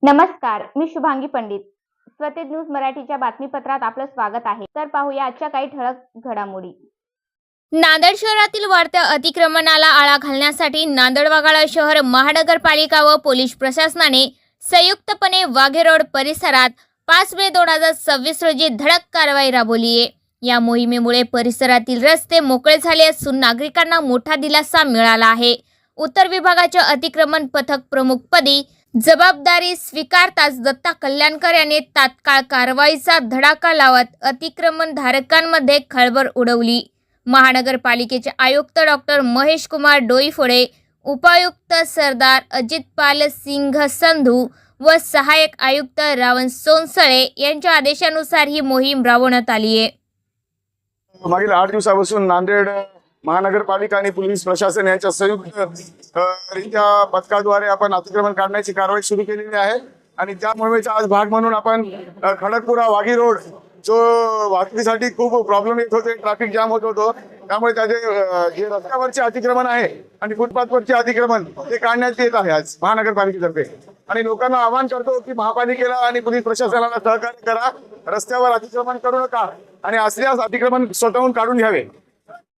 नमस्कार, मी शुभांगी पंडित. स्वतेज न्यूज मराठीच्या बातमीपत्रात आपलं स्वागत आहे. तर पाहूया आजच्या काही ठळक घडामोडी. नांदेड शहरातील वाढत्या अतिक्रमणाला आळा घालण्यासाठी नांदेड वाघाळा शहर महानगरपालिका व पोलीस प्रशासनाने संयुक्तपणे वाघे रोड परिसरात 5 मे 2026 रोजी धडक कारवाई राबवली आहे. या मोहिमेमुळे परिसरातील रस्ते मोकळे झाले असून नागरिकांना मोठा दिलासा मिळाला आहे. उत्तर विभागाच्या अतिक्रमण पथक प्रमुखपदी जबाबदारी स्वीकारताच दत्ता कल्याणकर यांनी तात्काळ कारवाईचा धडाका लावत अतिक्रमण धारकांमध्ये खळबळ उडवली. महानगरपालिकेचे आयुक्त डॉक्टर महेश कुमार डोईफोडे, उपायुक्त सरदार अजितपाल सिंह संधू व सहाय्यक आयुक्त रावण सोनसळे यांच्या आदेशानुसार ही मोहीम राबवण्यात आली आहे. मागील 8 दिवसापासून नांदेड महानगरपालिका आणि पोलीस प्रशासन यांच्या संयुक्त रित्या पथकाद्वारे आपण अतिक्रमण काढण्याची कारवाई सुरू केलेली आहे आणि त्या मोहिमेचा आज भाग म्हणून आपण खडकपुरा वाघी रोड जो वाहतुकीसाठी खूप प्रॉब्लेम येत होते, ट्रॅफिक जाम होत होतो, त्यामुळे त्याचे जे रस्त्यावरचे अतिक्रमण आहे आणि फुटपाथवरचे अतिक्रमण ते काढण्यात येत आहे आज महानगरपालिकेतर्फे. आणि लोकांना आवाहन करतो की महापालिकेला आणि पोलीस प्रशासनाला सहकार्य करा, रस्त्यावर अतिक्रमण करू नका आणि असल्यास अतिक्रमण स्वतःहून काढून घ्यावे.